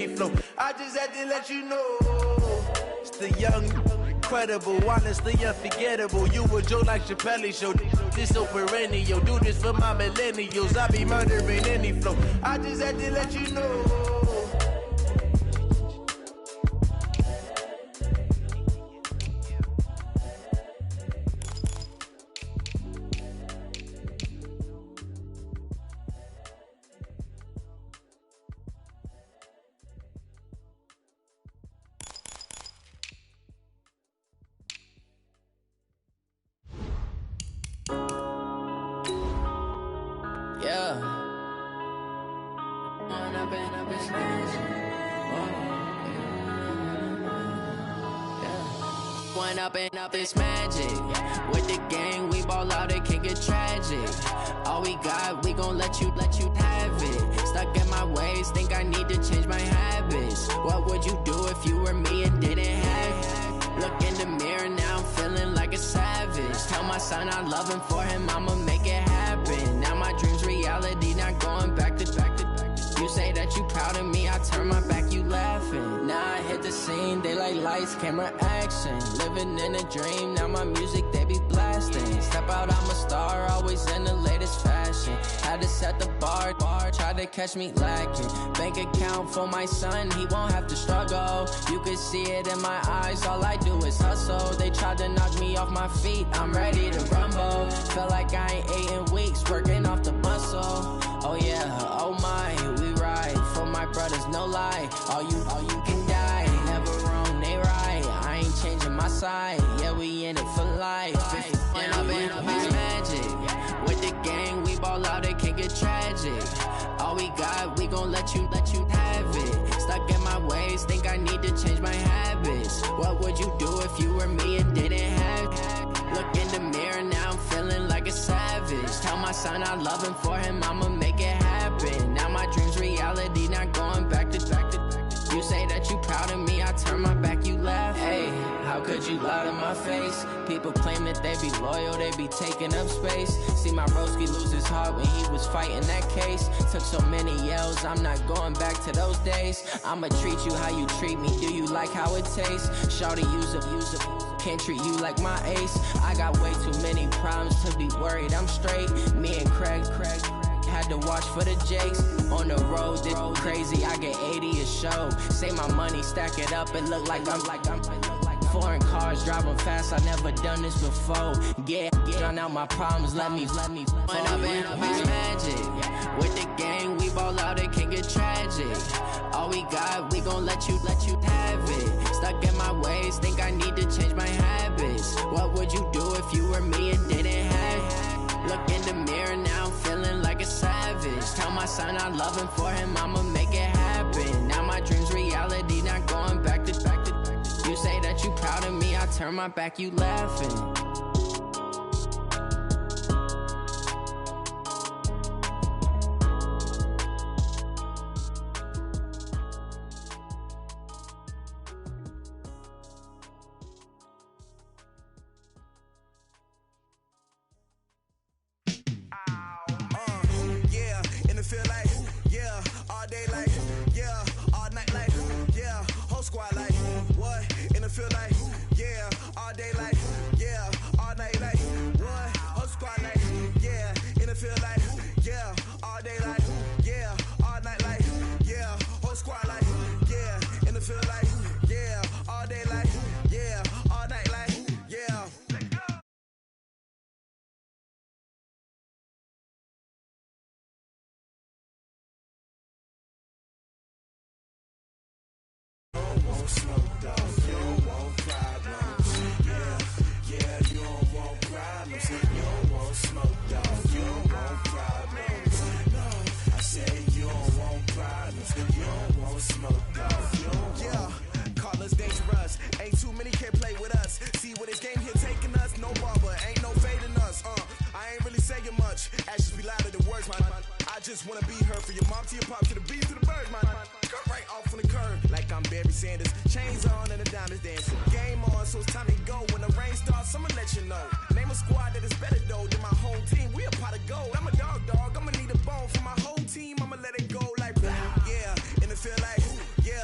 flow. I just had to let you know. It's the young, incredible, honestly unforgettable. You a joke like Chappelle show. This so perennial. Do this for my millennials. I be murdering any flow. I just had to let you know. Up it's magic. With the gang, we ball out, it can get tragic. All we got, we gon' let you have it. Stuck in my ways, think I need to change my habits. What would you do if you were me and didn't have it? Look in the mirror, now I'm feeling like a savage. Tell my son I love him, for him I'ma make it happen. Now my dream's reality, not going back to. You say that you proud of me, I turn my back, you laughing. Now I hit the scene, they like lights, camera, action. Living in a dream, now my music, they be blasting. Step out, I'm a star, always in the latest fashion. Had to set the bar, try to catch me lacking. Bank account for my son, he won't have to struggle. You can see it in my eyes, all I do is hustle. They tried to knock me off my feet, I'm ready to rumble. Feel like I ain't ate in weeks, working off the muscle. Oh yeah, oh my, we ride for my brothers, no lie. All you can die, never wrong, they right. I ain't changing my side, yeah, we in it for life. When up it's magic. With the gang, we ball out, it can get tragic. All we got, we gon' let you have it. Stuck in my ways, think I need to change my habits. What would you do if you were me and didn't have it? Look in the mirror, now I'm feeling like a savage. Tell my son I love him, for him I'ma make it happen. Now my dream's reality, not going back to. You say that you proud of me, I turn my back, you laugh. Hey, how could you lie to my face? People claim that they be loyal, they be taking up space. See my broski lose his heart when he was fighting that case. Took so many yells, I'm not going back to those days. I'ma treat you how you treat me, do you like how it tastes? Shawty, use up, can't treat you like my ace. I got way too many problems to be worried, I'm straight. Me and Craig had to watch for the Jakes. On the road, this crazy, I get 80 a show. Say my money, stack it up, it look like I'm foreign cars, driving fast, I never done this before. Get drown out my problems, let me When up it's magic. With the gang, we ball out, it can get tragic. All we got, we gon' let you have it. Stuck in my ways, think I need to change my habits. What would you do if you were me and didn't have it? Look in the mirror, now I'm feeling like a savage. Tell my son I love him, for him I'ma make it happen. Now my dream's reality, not going back to. You say that you proud of me, I turn my back, you laughing. just wanna be her. From your mom to your pop to the beat to the birds, man. Cut right off on the curb like I'm Barry Sanders. Chains on and the diamonds dancing. Game on, so it's time to go. When the rain starts, I'ma let you know. Name a squad that is better though than my whole team. We a pot of gold. I'm a dog. I'ma need a bone for my whole team. I'ma let it go like blah. Yeah, and it feel like yeah.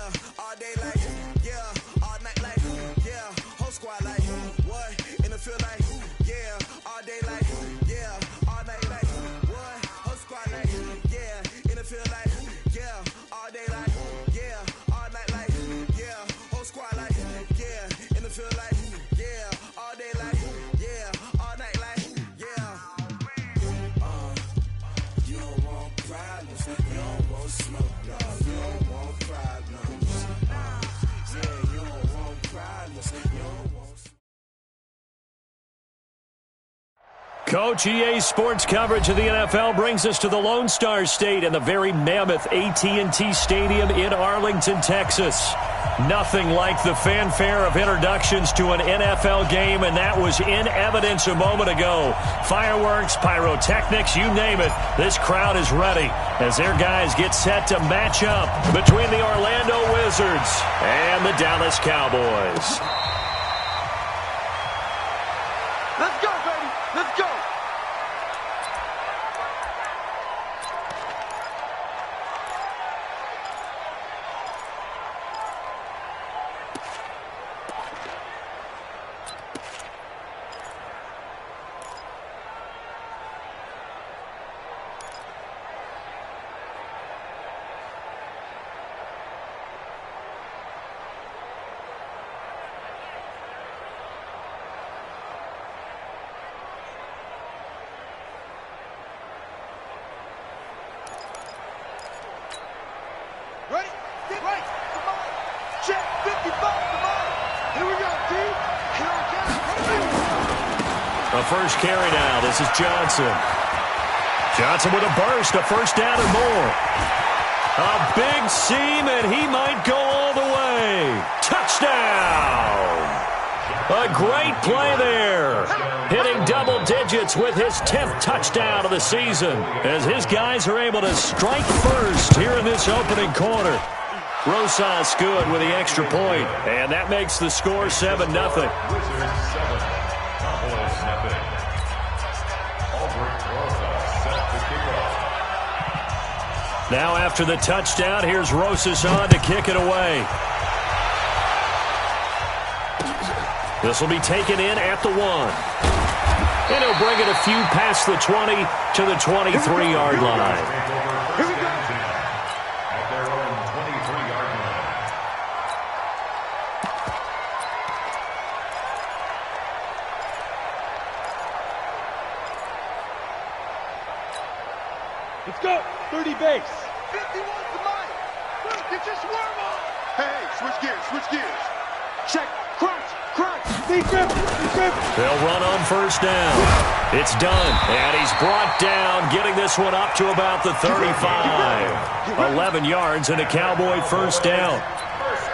all day like, yeah, all night like, yeah, whole squad like, what, in the field like, yeah, all day like, yeah, all night like, what, whole squad like, yeah, in the field like, yeah, all day like, yeah, all night like, yeah, whole squad like, yeah, in the field like, yeah, all day like, yeah, all night like, yeah. You don't want problems, you don't want smoke, dog, you don't want problems. Yeah, you don't want problems, you don't want. Coach, EA Sports coverage of the NFL brings us to the Lone Star State and the very mammoth AT&T Stadium in Arlington, Texas. Nothing like the fanfare of introductions to an NFL game, and that was in evidence a moment ago. Fireworks, pyrotechnics, you name it. This crowd is ready as their guys get set to match up between the Orlando Wizards and the Dallas Cowboys. Let's go, baby. Let's go. Ready? Get right. Come on. Check 55. Come on. Here we go, D. Here I come. A first carry now. This is Johnson. Johnson with a burst. A first down and more. A big seam, and he might go all the way. Touchdown. A great play there. Hitting double digits with his 10th touchdown of the season as his guys are able to strike first here in this opening quarter. Rosas good with the extra point, and that makes the score 7-0. Now after the touchdown, here's Rosas on to kick it away. This will be taken in at the 1. And he'll bring it a few past the 20 to the 23-yard line. Here we go. At their own 23-yard line. Let's go. 30 base. 51's the mic. Get your swerve on. Hey, switch gears. Switch gears. Check. Crunch. Crunch. Defense. They'll run on first down. It's done, and he's brought down, getting this one up to about the 35. 11 yards and a Cowboy first down.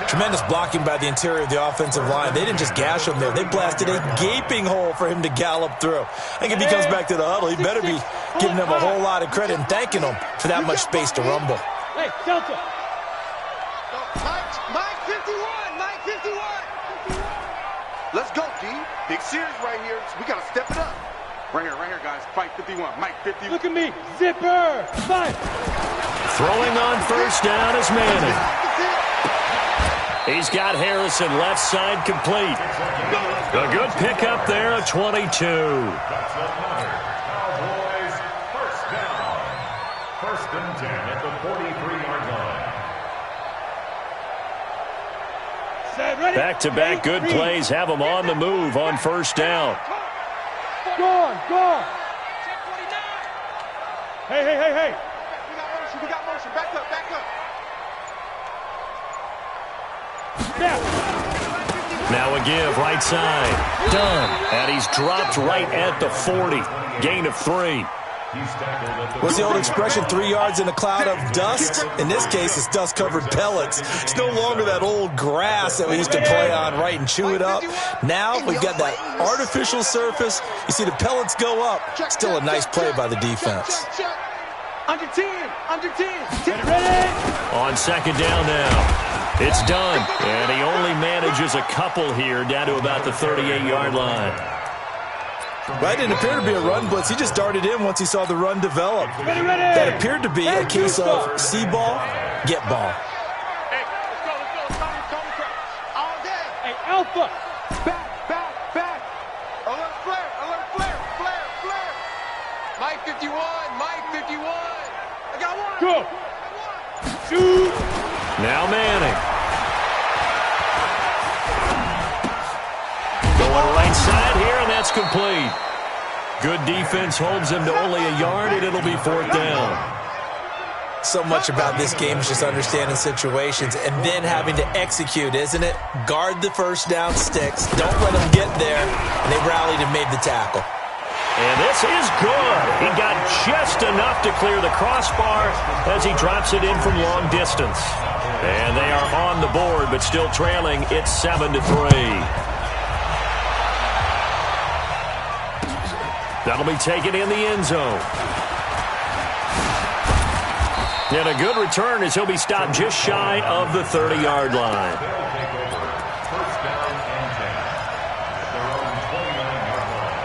Tremendous blocking by the interior of the offensive line. They didn't just gash him there. They blasted a gaping hole for him to gallop through. I think if he comes back to the huddle, he better be giving them a whole lot of credit and thanking them for that much space to rumble. Hey, Delta. Mike 51. Mike 51. Let's go, D. Big series right here. So we got to step it up. Right here, guys. Fight 51. Mike 50. Look at me. Zipper. Fight. Throwing on first down is Manning. He's got Harrison left side complete. A good pickup there, a 22. That's another Cowboys first down. First and 10 at the 43-yard line. Back-to-back good plays have them on the move on first down. Go on. Hey. We got motion. Back up. Now a give, right side. Done. And he's dropped right at the 40. Gain of 3. What's the old expression, 3 yards in a cloud of dust? In this case, it's dust-covered pellets. It's no longer that old grass that we used to play on, right, and chew it up. Now we've got that artificial surface. You see the pellets go up. Still a nice play by the defense. Under 10. Ready? On second down now. It's done. And he only manages a couple here down to about the 38-yard line. Well, it didn't appear to be a run blitz. He just darted in once he saw the run develop. Ready. That appeared to be a case of see ball, get ball. Hey, let's go. Alpha. Back. Alert flare. Mike 51. I got one. Go. Shoot. Now Manning. Going right side here, and that's complete. Good defense holds him to only a yard, and it'll be 4th down. So much about this game is just understanding situations and then having to execute, isn't it? Guard the first down sticks. Don't let them get there. And they rallied and made the tackle. And this is good. He got just enough to clear the crossbar as he drops it in from long distance. And they are on the board, but still trailing. It's 7-3. That'll be taken in the end zone. And a good return as he'll be stopped just shy of the 30-yard line. First down and 10. At their own 29-yard line.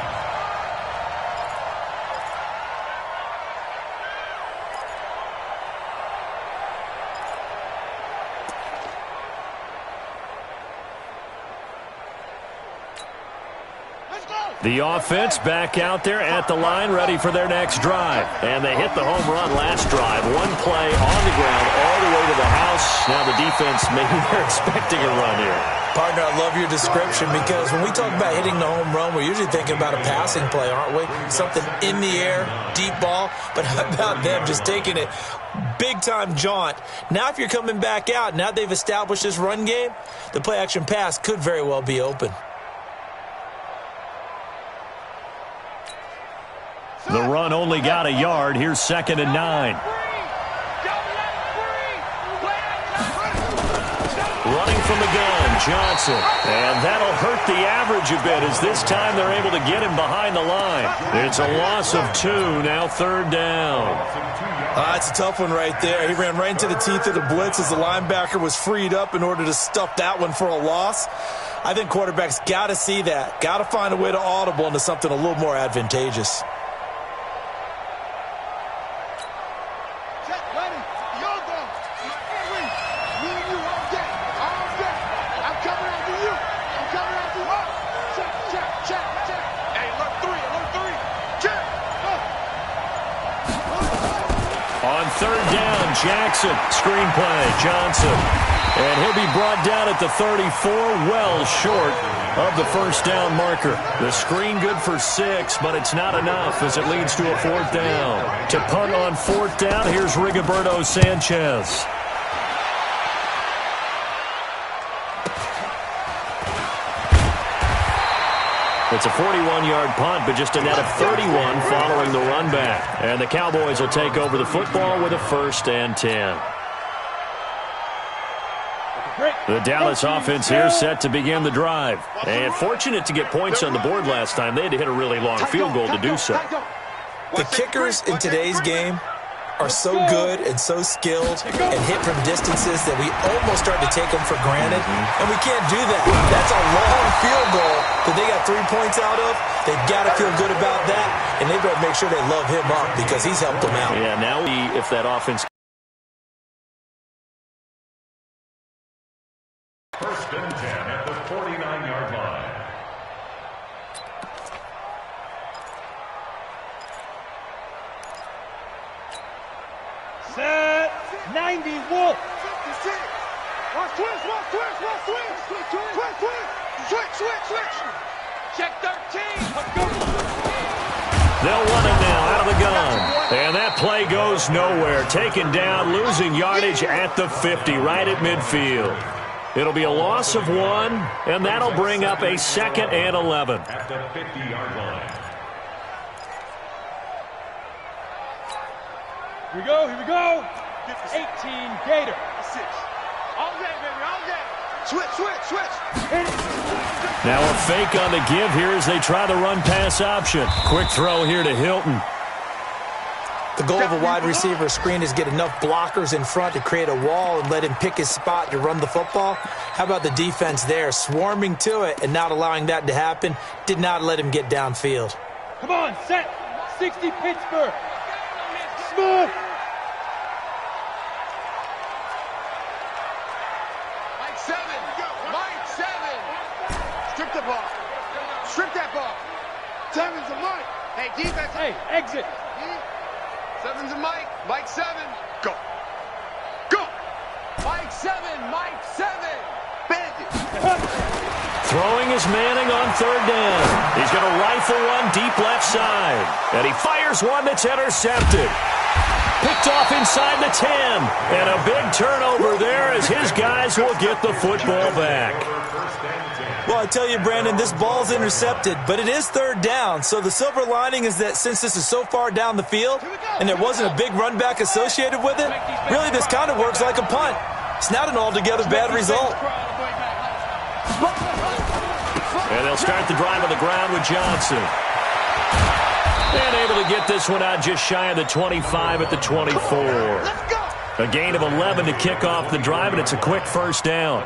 The offense back out there at the line, ready for their next drive. And they hit the home run last drive. One play on the ground all the way to the house. Now the defense, maybe they're expecting a run here. Partner, I love your description because when we talk about hitting the home run, we're usually thinking about a passing play, aren't we? Something in the air, deep ball. But how about them just taking it big-time jaunt? Now if you're coming back out, now they've established this run game, the play-action pass could very well be open. The run only got a yard. Here's 2nd and 9. Running from the gun, Johnson. And that'll hurt the average a bit as this time they're able to get him behind the line. It's a loss of 2, now 3rd down. That's a tough one right there. He ran right into the teeth of the blitz as the linebacker was freed up in order to stuff that one for a loss. I think quarterbacks got to see that. Got to find a way to audible into something a little more advantageous. On 3rd down, Jackson, screen play, Johnson. And he'll be brought down at the 34, well short of the first down marker. The screen good for 6, but it's not enough as it leads to a 4th down. To punt on 4th down, here's Rigoberto Sanchez. It's a 41-yard punt, but just a net of 31 following the run back. And the Cowboys will take over the football with a 1st and 10. The Dallas offense here set to begin the drive. And fortunate to get points on the board last time. They had to hit a really long field goal to do so. The kickers in today's game are so good and so skilled and hit from distances that we almost start to take them for granted. And we can't do that. That's a long field goal that they got 3 points out of. They've got to feel good about that, and they better make sure they love him up because he's helped them out. Yeah, now if that offense... 1st and 10 at the 49-yard line. Set. 90, Wolf. Watch twist. Switch. Check 13. They'll run it now out of the gun. And that play goes nowhere. Taken down, losing yardage at the 50, right at midfield. It'll be a loss of 1, and that'll bring up a 2nd and 11. At the 50-yard line. Here we go. 18, Gator. All day, baby, all day. Switch. Now a fake on the give here as they try the run-pass option. Quick throw here to Hilton. The goal of a wide receiver screen is get enough blockers in front to create a wall and let him pick his spot to run the football. How about the defense there, swarming to it and not allowing that to happen? Did not let him get downfield. Come on, set. 60, Pittsburgh. Smooth. Mike 7. the ball. Strip that ball. 7's a Mike. Hey, defense. Hey, exit. Seven's a Mike. Mike 7. Go. Go. Mike 7. Mike 7. Bandit. Throwing is Manning on third down. He's going to rifle one deep left side. And he fires one that's intercepted. Picked off inside the 10. And a big turnover there as his guys will get the football back. Well, I tell you, Brandon, this ball's intercepted, but it is third down. So the silver lining is that since this is so far down the field and there wasn't a big run back associated with it, really this kind of works like a punt. It's not an altogether bad result. And they'll start the drive on the ground with Johnson. And able to get this one out just shy of the 25 at the 24. A gain of 11 to kick off the drive, and it's a quick first down.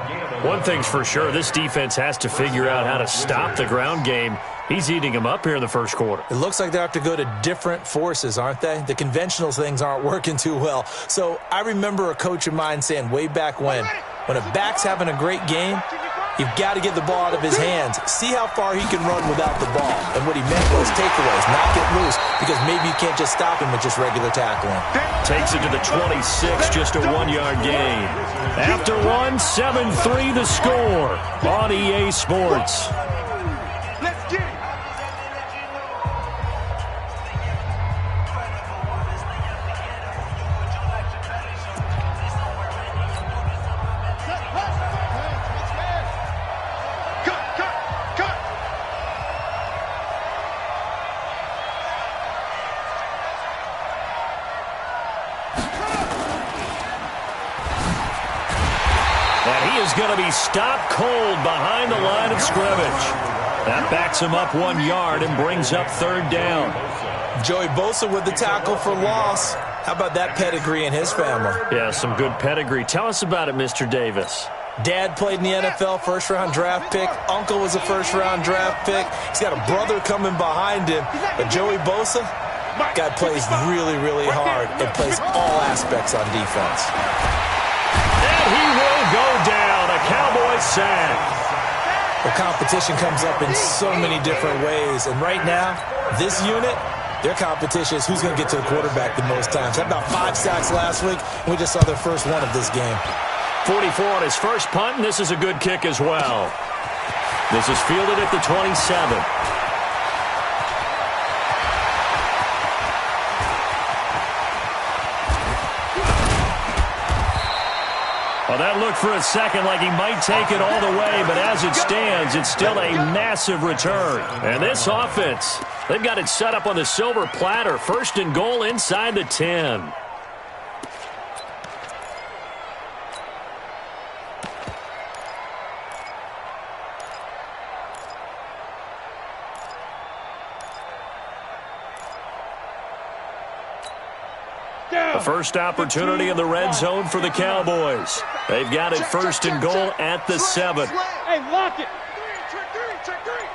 One thing's for sure, this defense has to figure out how to stop the ground game. He's eating them up here in the first quarter. It looks like they have to go to different forces, aren't they? The conventional things aren't working too well. So I remember a coach of mine saying way back when a back's having a great game, you've got to get the ball out of his hands. See how far he can run without the ball. And what he meant was takeaways, not get loose, because maybe you can't just stop him with just regular tackling. Takes it to the 26, just a 1-yard gain. After one, 7-3 the score on EA Sports. Let's get it. Going to be stopped cold behind the line of scrimmage. That backs him up 1 yard and brings up third down. Joey Bosa with the tackle for loss. How about that pedigree in his family? Yeah, some good pedigree. Tell us about it, Mr. Davis. Dad played in the NFL, first-round draft pick. Uncle was a first-round draft pick. He's got a brother coming behind him. But Joey Bosa, guy plays really, really hard and plays all aspects on defense. And he will go down. A Cowboy sack. The competition comes up in so many different ways. And right now, this unit, their competition is who's going to get to the quarterback the most times. Had about 5 sacks last week, and we just saw their first one of this game. 44 on his first punt, and this is a good kick as well. This is fielded at the 27. Well, that looked for a second like he might take it all the way, but as it stands, it's still a massive return. And this offense, they've got it set up on the silver platter. First and goal inside the 10. The first opportunity in the red zone for the Cowboys. They've got it first and goal at the 7. Hey, lock it. Check three.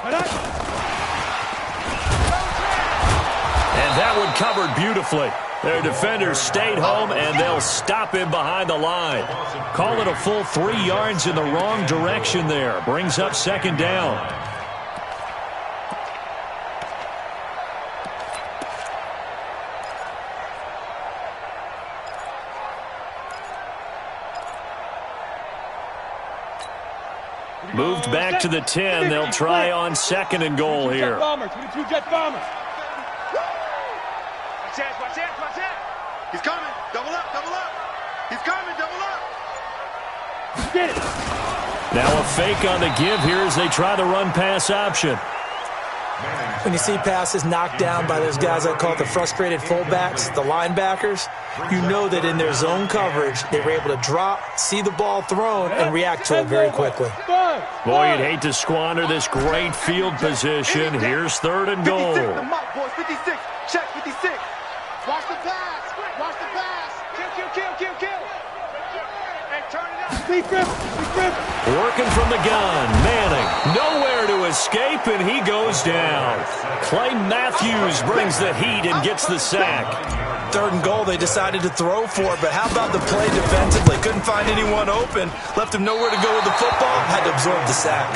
And that one covered beautifully. Their defenders stayed home, and they'll stop him behind the line. Call it a full 3 yards in the wrong direction there. Brings up second down. Moved back to the 10. They'll try on second and goal here. Bombers, with the 2 jet bombers. Watch out. He's coming. Double up. He's coming. Double up. Get it. Now a fake on the give here as they try the run-pass option. When you see passes knocked down by those guys I call the frustrated fullbacks, the linebackers, you know that in their zone coverage, they were able to drop, see the ball thrown, and react to it very quickly. Boy, you'd hate to squander this great field position. Here's third and goal. 56, the mock, boys. 56. Check 56. Watch the pass. Kill. And turn it up. Be grip. Working from the gun. Manning nowhere to escape, and he goes down. Clay Matthews brings the heat and gets the sack. 3rd and goal, they decided to throw for it. But how about the play defensively? Couldn't find anyone open. Left him nowhere to go with the football. Had to absorb the sack.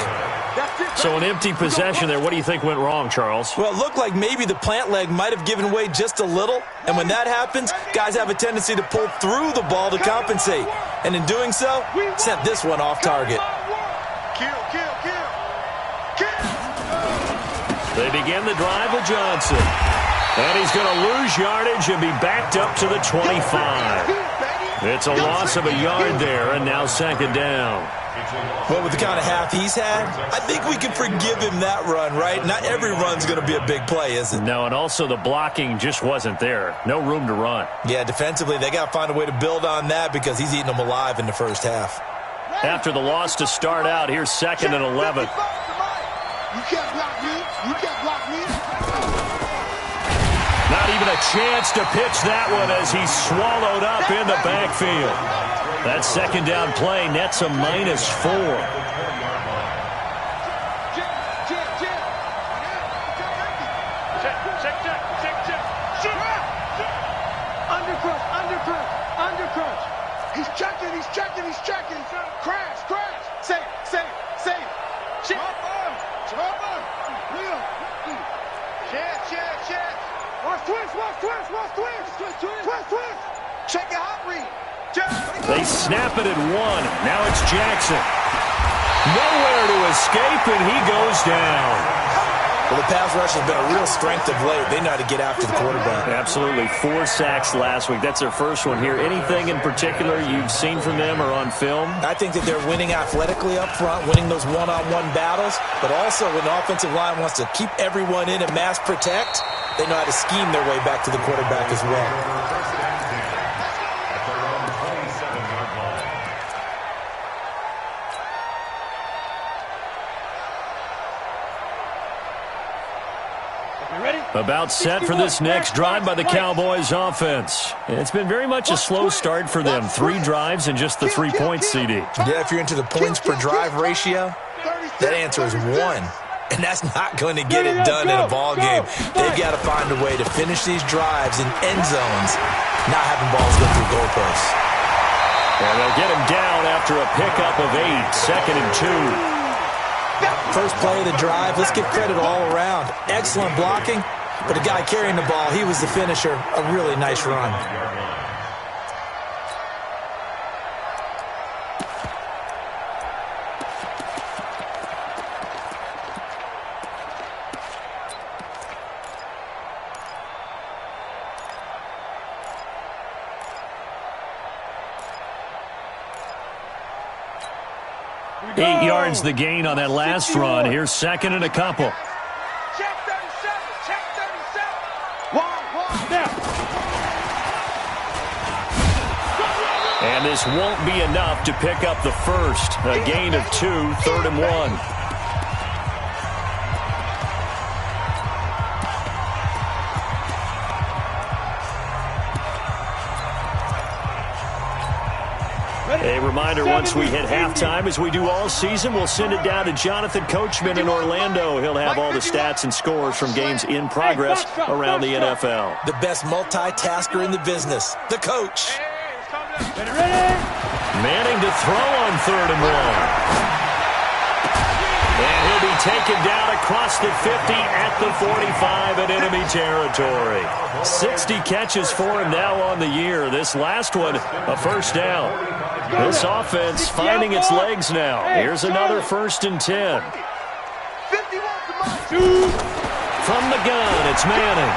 So an empty possession there. What do you think went wrong, Charles? Well, it looked like maybe the plant leg might have given way just a little. And when that happens, guys have a tendency to pull through the ball to compensate. And in doing so, sent this one off target. They begin the drive with Johnson. And he's going to lose yardage and be backed up to the 25. It's a loss of a yard there, and now 2nd down. Well, with the kind of half he's had, I think we can forgive him that run, right? Not every run's going to be a big play, is it? No, and also the blocking just wasn't there. No room to run. Yeah, defensively, they got to find a way to build on that because he's eating them alive in the first half. After the loss to start out, here's 2nd and 11. You can't block me. You can't block me. Not even a chance to pitch that one as he's swallowed up in the backfield. That 2nd down play nets a -4. Undercrunch. He's checking. Crash. Save. Watch twist. Check your hot read. They snap it at 1. Now it's Jackson. Nowhere to escape, and he goes down. Well, the pass rush has been a real strength of late. They know how to get after the quarterback. Absolutely. 4 sacks last week. That's their first one here. Anything in particular you've seen from them or on film? I think that they're winning athletically up front, winning those one-on-one battles, but also when the offensive line wants to keep everyone in and mass protect, they know how to scheme their way back to the quarterback as well. About set for this next drive by the Cowboys offense. It's been very much a slow start for them. 3 drives and just the 3 points, CD. Yeah, if you're into the points per drive ratio, that answer is 1. And that's not going to get it done in a ball game. They've got to find a way to finish these drives in end zones, not having balls go through goalposts. And they'll get him down after a pickup of 8, 2nd and 2. First play of the drive, let's give credit all around. Excellent blocking, but the guy carrying the ball, he was the finisher. A really nice run. Eight yards the gain on that last run. Here's 2nd and a couple. Check 37. And this won't be enough to pick up the first. A gain of 2, 3rd and 1. A reminder, once we hit halftime, as we do all season, we'll send it down to Jonathan Coachman in Orlando. He'll have all the stats and scores from games in progress around the NFL. The best multitasker in the business, the coach. Manning to throw on 3rd and 1. And he'll be taken down across the 50 at the 45 in enemy territory. 60 catches for him now on the year. This last one, a first down. This offense finding its legs now. Here's another 1st and 10. From the gun, it's Manning.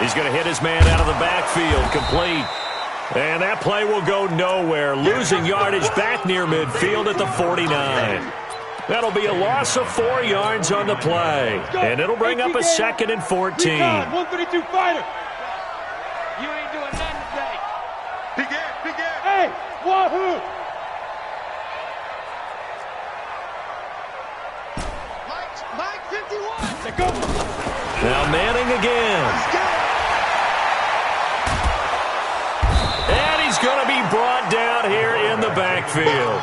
He's going to hit his man out of the backfield, complete. And that play will go nowhere, losing yardage back near midfield at the 49. That'll be a loss of 4 yards on the play. And it'll bring up a 2nd and 14. 132 fighter. You ain't doing nothing today. Big air. Hey, wahoo! Mike 51. Let go. Now Manning again. And he's going to be brought down here in the backfield.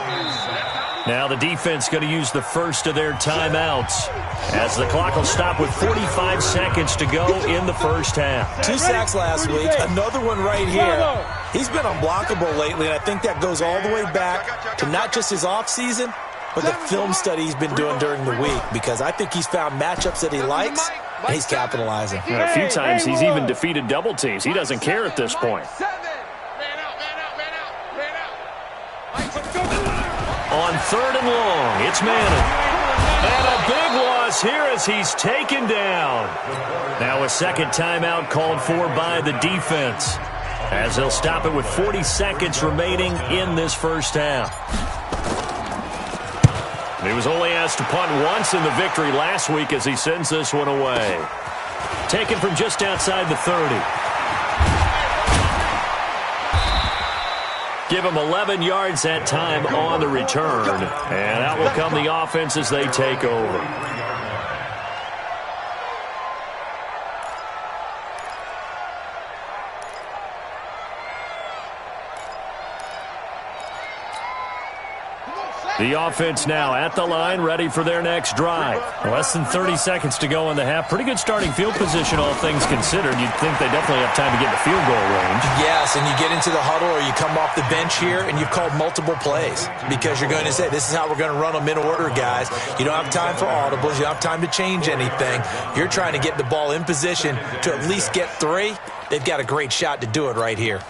Now the defense going to use the first of their timeouts as the clock will stop with 45 seconds to go in the first half. 2 sacks last week, another one right here. He's been unblockable lately, and I think that goes all the way back to not just his offseason, but the film study he's been doing during the week, because I think he's found matchups that he likes, and he's capitalizing. And a few times he's even defeated double teams. He doesn't care at this point. On 3rd and long, it's Madden. And a big loss here as he's taken down. Now a second timeout called for by the defense, as they'll stop it with 40 seconds remaining in this first half. He was only asked to punt once in the victory last week as he sends this one away. Taken from just outside the 30. Give him 11 yards that time on the return. And out will come the offense as they take over. The offense now at the line, ready for their next drive. Less than 30 seconds to go in the half. Pretty good starting field position, all things considered. You'd think they definitely have time to get in the field goal range. Yes, and you get into the huddle or you come off the bench here and you've called multiple plays because you're going to say, this is how we're going to run them in order, guys. You don't have time for audibles. You don't have time to change anything. You're trying to get the ball in position to at least get 3. They've got a great shot to do it right here.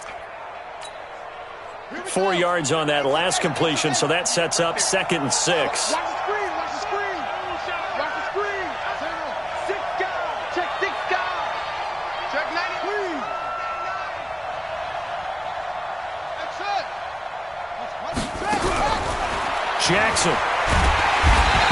4 yards on that last completion, so that sets up 2nd and 6. Watch the screen, watch the screen. Watch the screen. 6 guys. Check 6 guys. Check 93. That's it. Jackson.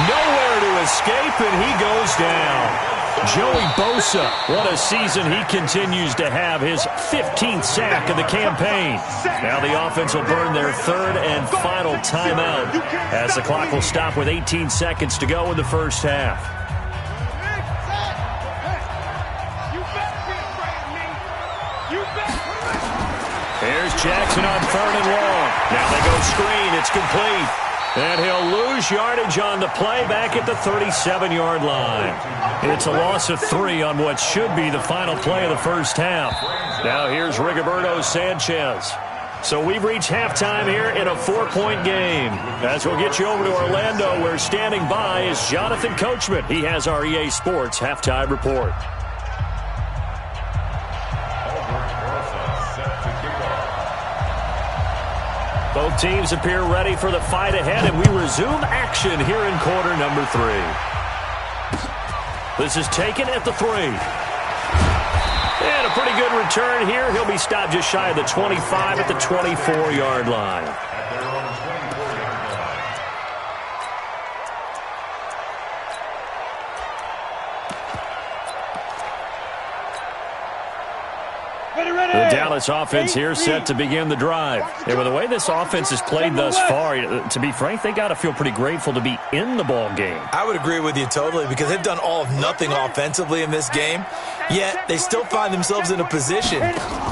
Nowhere to escape, and he goes down. Joey Bosa, what a season he continues to have, his 15th sack of the campaign. Now the offense will burn their 3rd and final timeout as the clock will stop with 18 seconds to go in the first half. Here's Jackson on 3rd and long. Now they go screen. It's complete. And he'll lose yardage on the play back at the 37-yard line. It's a loss of 3 on what should be the final play of the first half. Now here's Rigoberto Sanchez. So we've reached halftime here in a 4-point game. As we'll get you over to Orlando, where standing by is Jonathan Coachman. He has our EA Sports halftime report. Both teams appear ready for the fight ahead, and we resume action here in quarter number 3. This is taken at the 3. And a pretty good return here. He'll be stopped just shy of the 25 at the 24-yard line. The Dallas offense here set to begin the drive. And with the way this offense has played thus far, to be frank, they got to feel pretty grateful to be in the ball game. I would agree with you totally, because they've done all of nothing offensively in this game, yet they still find themselves in a position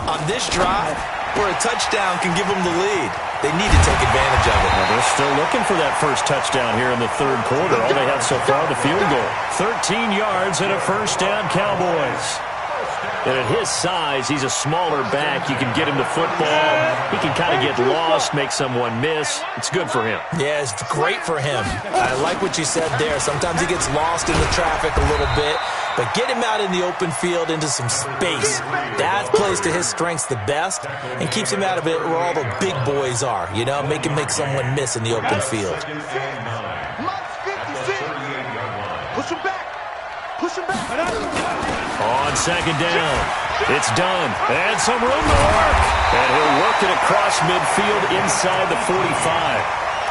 on this drive where a touchdown can give them the lead. They need to take advantage of it. Well, they're still looking for that first touchdown here in the 3rd quarter. All they have so far, the field goal. 13 yards and a first down, Cowboys. And at his size, he's a smaller back. You can get him the football. He can kind of get lost, make someone miss. It's good for him. Yeah, it's great for him. I like what you said there. Sometimes he gets lost in the traffic a little bit, but get him out in the open field into some space. That plays to his strengths the best and keeps him out of it where all the big boys are, you know, make him make someone miss in the open field. Push him back. Push him back. On 2nd down, it's done. And some room to work. And he'll work it across midfield inside the 45.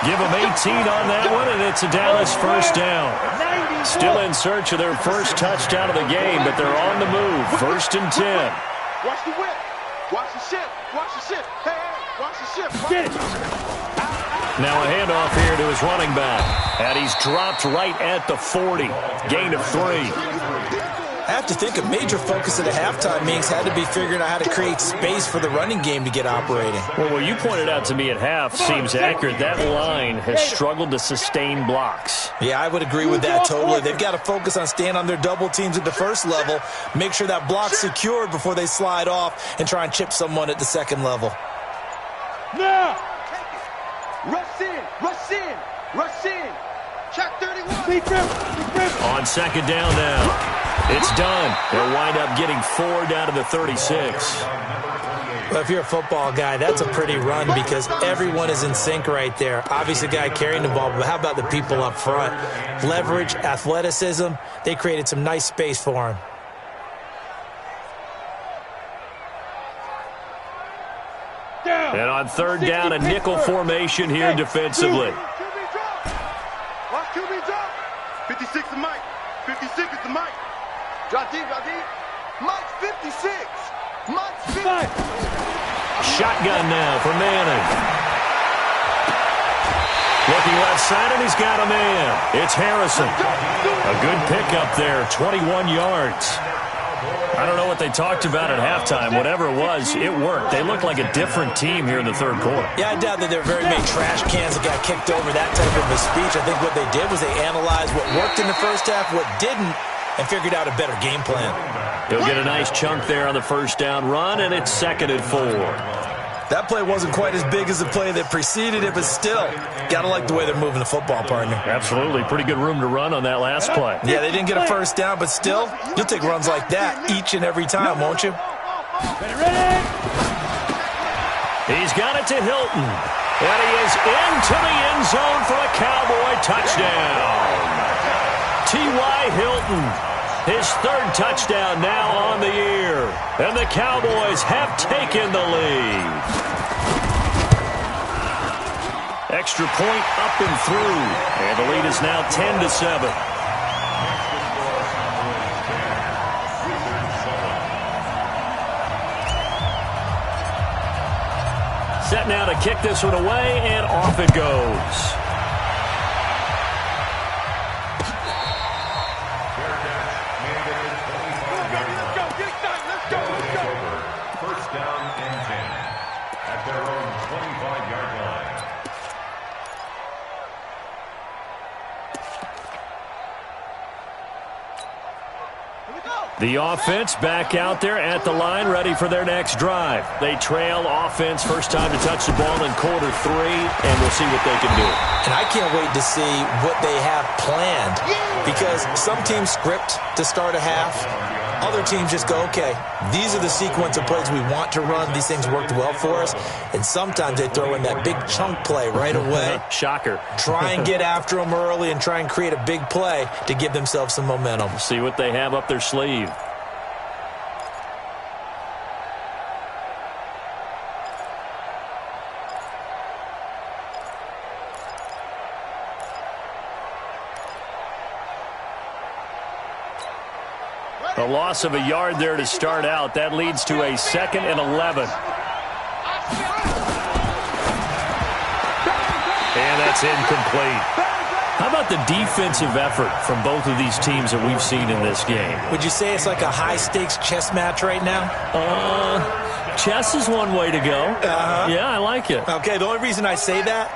Give him 18 on that one, and it's a Dallas first down. Still in search of their first touchdown of the game, but they're on the move. 1st and 10. Watch the whip. Watch the ship. Watch the ship. Hey, watch the ship. Get it. Now a handoff here to his running back. And he's dropped right at the 40. Gain of 3. have to think a major focus at the halftime meetings had to be figuring out how to create space for the running game to get operating. Well, what you pointed out to me at half seems accurate. That line has struggled to sustain blocks. Yeah, I would agree with that totally. They've got to focus on staying on their double teams at the first level, make sure that block's secured before they slide off and try and chip someone at the second level. Now! Rush in! Rush in! Rush in! Check 31! Big rip! On second down now. It's done. They'll wind up getting 4 down to the 36. Well, if you're a football guy, that's a pretty run because everyone is in sync right there. Obviously, the guy carrying the ball, but how about the people up front? Leverage, athleticism, they created some nice space for him. And on third down, a nickel formation here defensively. Watch QB drop. 56 is Mike. 56 is the Mike. Drop deep, drop deep. Mike's 56. Mike's 50. Shotgun now for Manning. Looking left side, and he's got a man. It's Harrison. A good pickup there, 21 yards. I don't know what they talked about at halftime. Whatever it was, it worked. They looked like a different team here in the third quarter. Yeah, I doubt that there were very many trash cans that got kicked over, that type of a speech. I think what they did was they analyzed what worked in the first half, what didn't, and figured out a better game plan. He'll get a nice chunk there on the first down run, and it's 2nd and 4. That play wasn't quite as big as the play that preceded it, but still, got to like the way they're moving the football, partner. Absolutely. Pretty good room to run on that last play. Yeah, they didn't get a first down, but still, you'll take runs like that each and every time, won't you? He's got it to Hilton. And he is into the end zone for a Cowboy touchdown. T.Y. Hilton. His 3rd touchdown now on the year. And the Cowboys have taken the lead. Extra point up and through. And the lead is now 10-7. Set now to kick this one away, and off it goes. The offense back out there at the line, ready for their next drive. They trail offense, first time to touch the ball in quarter 3, and we'll see what they can do. And I can't wait to see what they have planned, because some teams script to start a half. Other teams just go, okay, these are the sequence of plays we want to run. These things worked well for us. And sometimes they throw in that big chunk play right away. Shocker. Try and get after them early and try and create a big play to give themselves some momentum. See what they have up their sleeve. A loss of a yard there to start out. That leads to a 2nd and 11. And that's incomplete. How about the defensive effort from both of these teams that we've seen in this game? Would you say it's like a high-stakes chess match right now? Chess is one way to go. Yeah, I like it. Okay, the only reason I say that,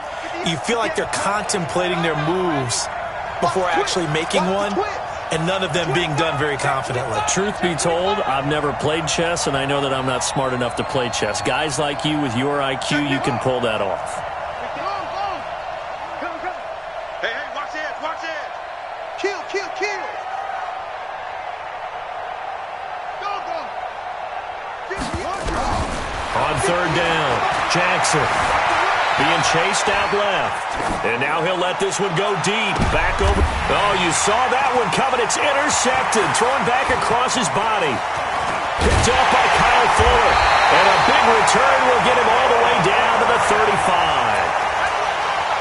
you feel like they're contemplating their moves before actually making one. And none of them being done very confidently. Truth be told, I've never played chess, and I know that I'm not smart enough to play chess. Guys like you with your IQ, you can pull that off. Hey, watch it, watch it. Kill. On third down, Jackson being chased out left. And now he'll let this one go deep. Back over. Oh, you saw that one coming. It's intercepted. Thrown back across his body. Picked off by Kyle Fuller. And a big return will get him all the way down to the 35.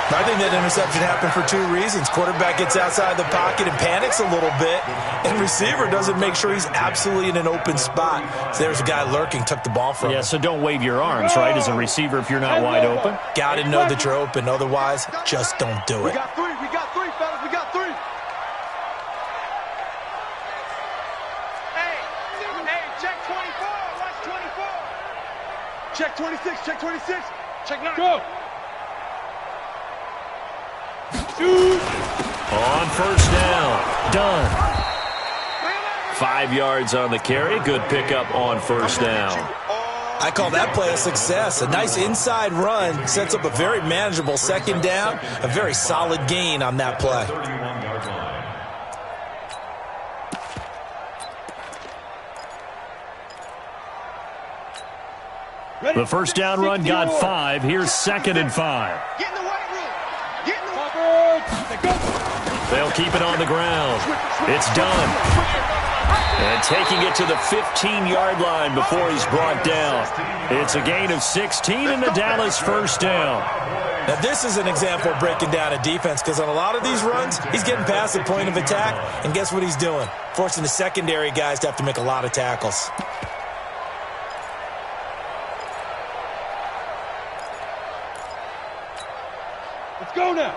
I think that interception happened for 2 reasons. Quarterback gets outside the pocket and panics a little bit, and receiver doesn't make sure he's absolutely in an open spot. So there's a guy lurking, took the ball from him. Yeah, so don't wave your arms, right, as a receiver if you're not wide open. Got to know that you're open. Otherwise, just don't do it. We got three, fellas. We got 3. Check 26, check 26. Check 9. Go. Shoot. On first down. Done. 5 yards on the carry. Good pickup on first down. I call that play a success. A nice inside run sets up a very manageable second down. A very solid gain on that play. The first down run got 5. Here's 2nd and 5. Get in the white room. Get in the They'll keep it on the ground. It's done. And taking it to the 15-yard line before he's brought down. It's a gain of 16 and the Dallas first down. Now, this is an example of breaking down a defense because on a lot of these runs, he's getting past the point of attack, and guess what he's doing? Forcing the secondary guys to have to make a lot of tackles. Let's go now.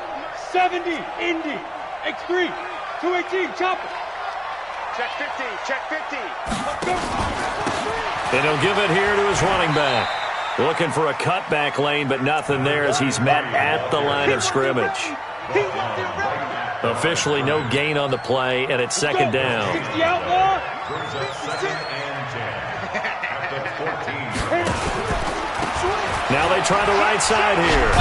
70, Indy. X3, 218, chopper. Check 15, check 15. Let's go. And he'll give it here to his running back. Looking for a cutback lane, but nothing there as he's met at the line of scrimmage. Officially no gain on the play, and it's 2nd down. 60 outlaw. Now they try the right side here.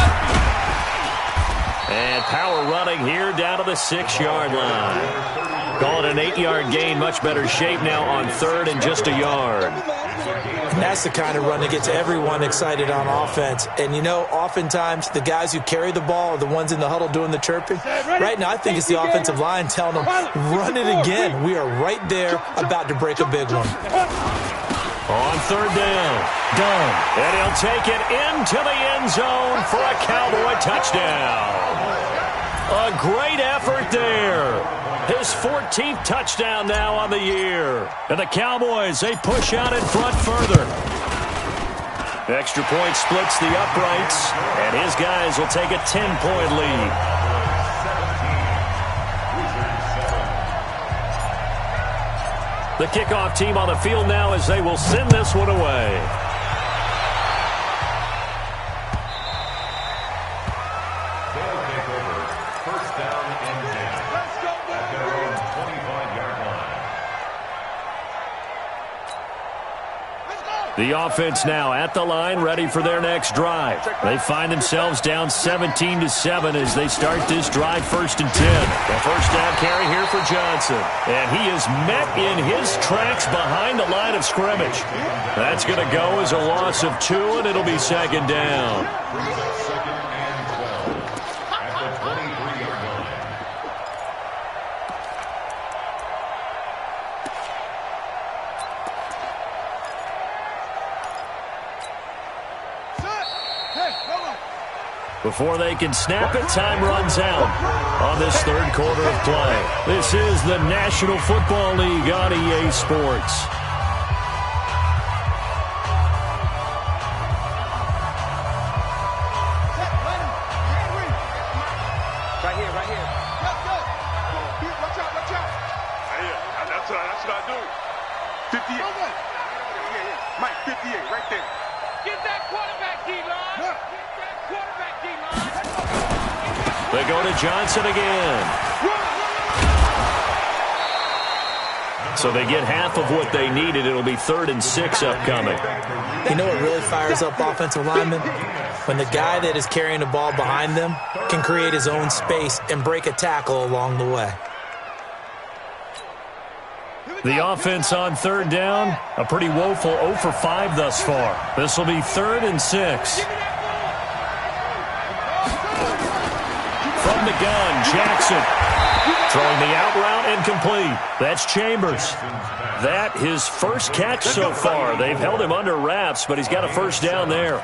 And power running here down to the 6-yard line. Call it an 8-yard gain. Much better shape now on 3rd and just a yard. And that's the kind of run that gets everyone excited on offense. And, you know, oftentimes the guys who carry the ball are the ones in the huddle doing the chirping. Right now I think it's the offensive line telling them, run it again. We are right there about to break a big one. On 3rd down, done. And he'll take it into the end zone for a Cowboy touchdown. A great effort there. His 14th touchdown now on the year. And the Cowboys, they push out in front further. Extra point splits the uprights, and his guys will take a 10-point lead. The kickoff team on the field now as they will send this one away. They'll take over. First down and 10. Let's go, At their own 25-yard line. The offense now at the line, ready for their next drive. They find themselves down 17-7 as they start this drive 1st and 10. The first down carry here for Johnson. And he is met in his tracks behind the line of scrimmage. That's going to go as a loss of 2, and it'll be 2nd down. Brings up 2nd and 12 at the 23-yard line. Before they can snap it, time runs out on this 3rd quarter of play. This is the National Football League on EA Sports. Right here. Let's go. Watch out. Right here. That's what I do. 58. Yeah. Mike, 58, right there. Get that quarterback, D-line. They go to Johnson again. So they get half of what they needed. It'll be 3rd and 6 upcoming. You know what really fires up offensive linemen? When the guy that is carrying the ball behind them can create his own space and break a tackle along the way. The offense on 3rd down, a pretty woeful 0 for 5 thus far. This will be 3rd and 6. From the gun, Jackson throwing the out route and complete. That's Chambers. That his first catch so far. They've held him under wraps, but he's got a first down there.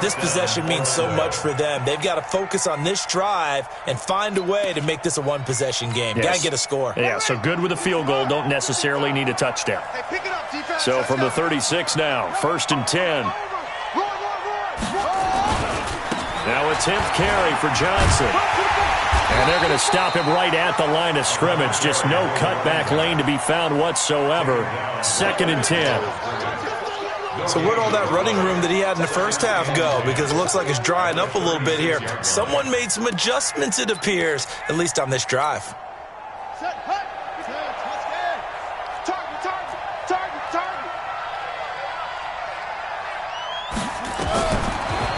This possession means so much for them. They've got to focus on this drive and find a way to make this a one-possession game. Yes. Got to get a score. Yeah, so good with a field goal. Don't necessarily need a touchdown. So from the 36 now, 1st and 10. Now a 10th carry for Johnson. And they're going to stop him right at the line of scrimmage. Just no cutback lane to be found whatsoever. 2nd and 10. So where'd all that running room that he had in the first half go? Because it looks like it's drying up a little bit here. Someone made some adjustments, it appears, at least on this drive.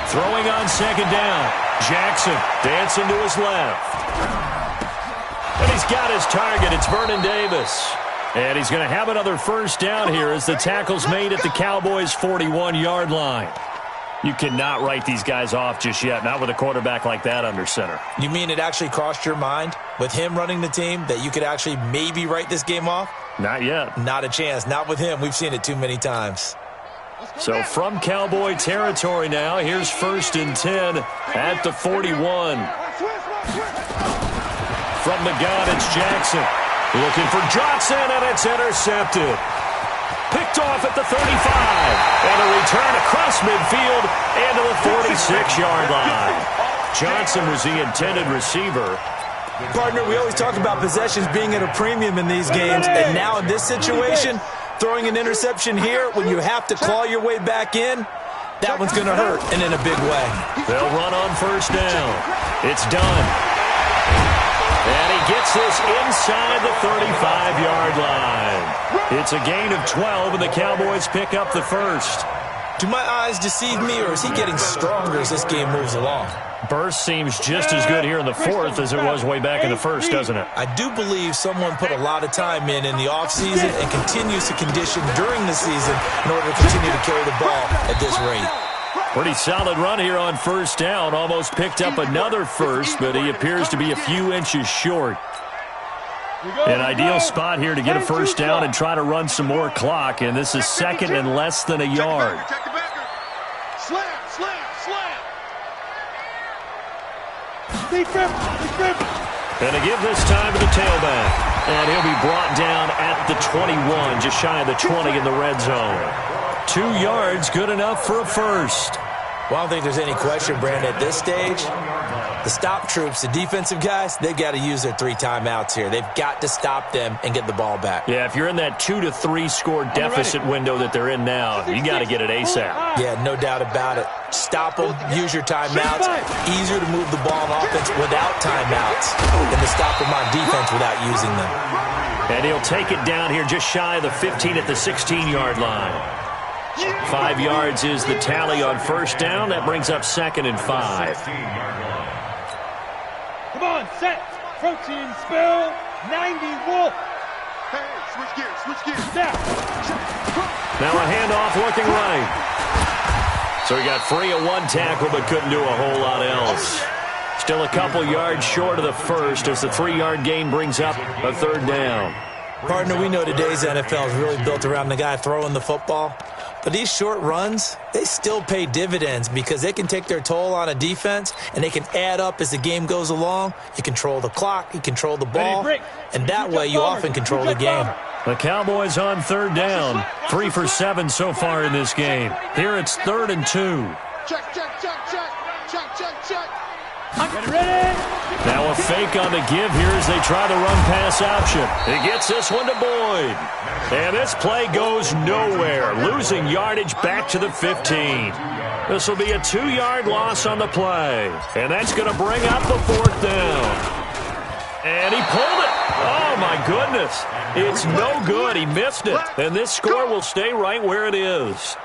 Throwing on second down. Jackson dancing to his left. And he's got his target. It's Vernon Davis. And he's going to have another first down here as the tackle's made at the Cowboys' 41-yard line. You cannot write these guys off just yet, not with a quarterback like that under center. You mean it actually crossed your mind with him running the team that you could actually maybe write this game off? Not yet. Not a chance. Not with him. We've seen it too many times. So from Cowboy territory now, here's 1st and 10 at the 41. From the gun, it's Jackson. Looking for Johnson, and it's intercepted. Picked off at the 35. And a return across midfield and to the 46-yard line. Johnson was the intended receiver. Partner, we always talk about possessions being at a premium in these games, and now in this situation, throwing an interception here when you have to claw your way back in, that one's going to hurt, and in a big way. They'll run on first down. It's done. And he gets this inside the 35-yard line. It's a gain of 12, and the Cowboys pick up the first. Do my eyes deceive me, or is he getting stronger as this game moves along? Burst seems just as good here in the fourth as it was way back in the first, doesn't it? I do believe someone put a lot of time in the offseason and continues to condition during the season in order to continue to carry the ball at this rate. Pretty solid run here on first down. Almost picked up another first, but he appears to be a few inches short. An ideal spot here to get a first down and try to run some more clock, and this is second and less than a yard. Slam. And to give this time to the tailback. And he'll be brought down at the 21, just shy of the 20 in the red zone. 2 yards, good enough for a first. Well, I don't think there's any question, Brandon, at this stage, the stop troops, the defensive guys, they've got to use their 3 timeouts here. They've got to stop them and get the ball back. Yeah, if you're in that 2 to 3 score deficit window that they're in now, you got to get it ASAP. Yeah, no doubt about it. Stop them, use your timeouts. Easier to move the ball on offense without timeouts than to stop them on defense without using them. And he'll take it down here just shy of the 15 at the 16-yard line. 5 yards is the tally on first down. That brings up 2nd and 5. Come on, set. Protein spill. 90 Wolf. Hey, switch gears. Now a handoff looking right. So he got free of 1 tackle but couldn't do a whole lot else. Still a couple yards short of the first as the 3-yard gain brings up a 3rd down. Partner, we know today's NFL is really built around the guy throwing the football. But these short runs, they still pay dividends because they can take their toll on a defense and they can add up as the game goes along. You control the clock, you control the ball, and that way you often control the game. The Cowboys on 3rd down. 3 for 7 so far in this game. Here it's 3rd and 2. Check. Ready? Now a fake on the give here as they try the run-pass option. He gets this one to Boyd. And this play goes nowhere, losing yardage back to the 15. This will be a 2-yard loss on the play. And that's going to bring up the 4th down. And he pulled it. Oh, my goodness. It's no good. He missed it. And this score will stay right where it is.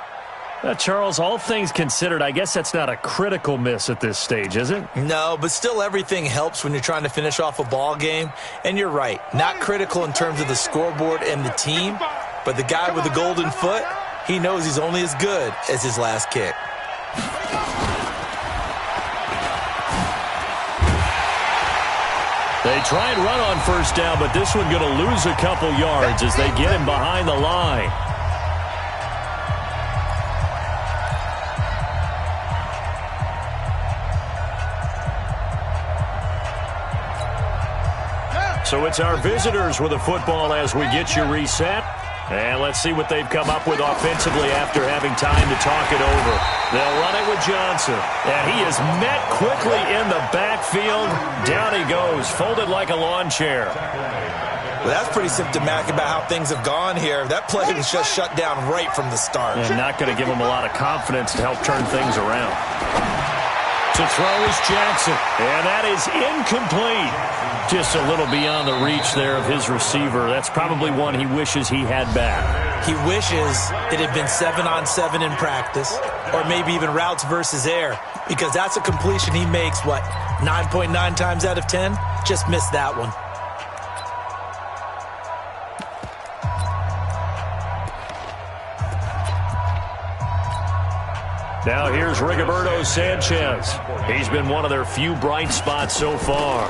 Charles, all things considered, I guess that's not a critical miss at this stage, is it? No, but still everything helps when you're trying to finish off a ball game. And you're right, not critical in terms of the scoreboard and the team, but the guy with the golden foot, he knows he's only as good as his last kick. They try and run on first down, but this one going to lose a couple yards as they get him behind the line. So it's our visitors with the football as we get you reset. And let's see what they've come up with offensively after having time to talk it over. They'll run it with Johnson. And he is met quickly in the backfield. Down he goes, folded like a lawn chair. Well, that's pretty symptomatic about how things have gone here. That play was just shut down right from the start. And not going to give him a lot of confidence to help turn things around. To throw is Jackson. And that is incomplete. Just a little beyond the reach there of his receiver. That's probably one he wishes he had back. He wishes it had been 7-on-7 in practice, or maybe even routes versus air, because that's a completion he makes, 9.9 times out of 10? Just missed that one. Now here's Rigoberto Sanchez. He's been one of their few bright spots so far.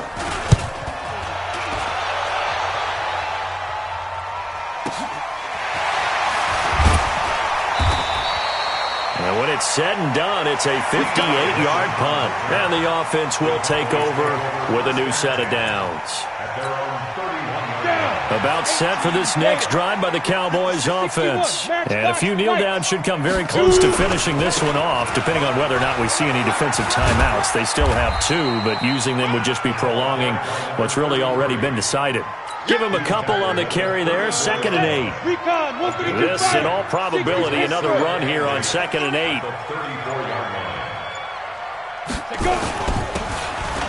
And when it's said and done, it's a 58-yard punt. And the offense will take over with a new set of downs. About set for this next drive by the Cowboys offense. And a few kneel downs should come very close to finishing this one off, depending on whether or not we see any defensive timeouts. They still have 2, but using them would just be prolonging what's really already been decided. Give him a couple on the carry there, 2nd and 8. This, in all probability, another run here on 2nd and 8.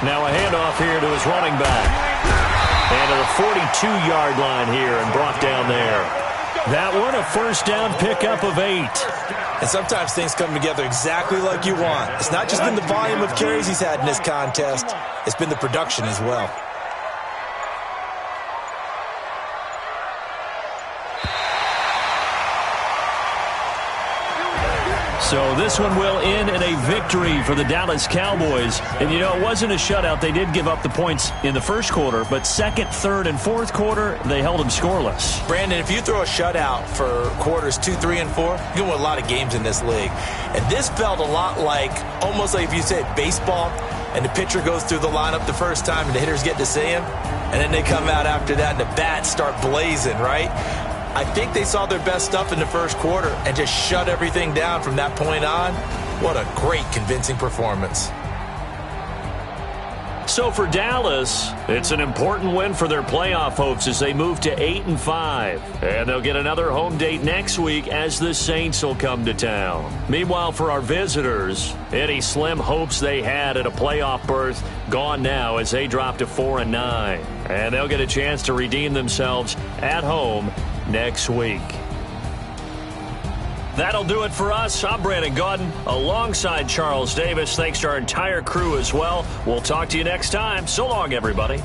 Now a handoff here to his running back. And to the 42-yard line here and brought down there. That one, a first down pickup of 8. And sometimes things come together exactly like you want. It's not just been the volume of carries he's had in this contest. It's been the production as well. So this one will end in a victory for the Dallas Cowboys. And, you know, it wasn't a shutout. They did give up the points in the first quarter, but second, third, and fourth quarter, they held them scoreless. Brandon, if you throw a shutout for quarters 2, 3, and 4, you can win a lot of games in this league. And this felt a lot like, almost like if you said baseball, and the pitcher goes through the lineup the first time, and the hitters get to see him, and then they come out after that, and the bats start blazing, right? I think they saw their best stuff in the first quarter and just shut everything down from that point on. What a great, convincing performance. So for Dallas, it's an important win for their playoff hopes as they move to 8-5. And they'll get another home date next week as the Saints will come to town. Meanwhile, for our visitors, any slim hopes they had at a playoff berth gone now as they drop to 4-9. And they'll get a chance to redeem themselves at home next week. That'll do it for us. I'm Brandon Gaudin alongside Charles Davis. Thanks to our entire crew as well. We'll talk to you next time. So long, everybody.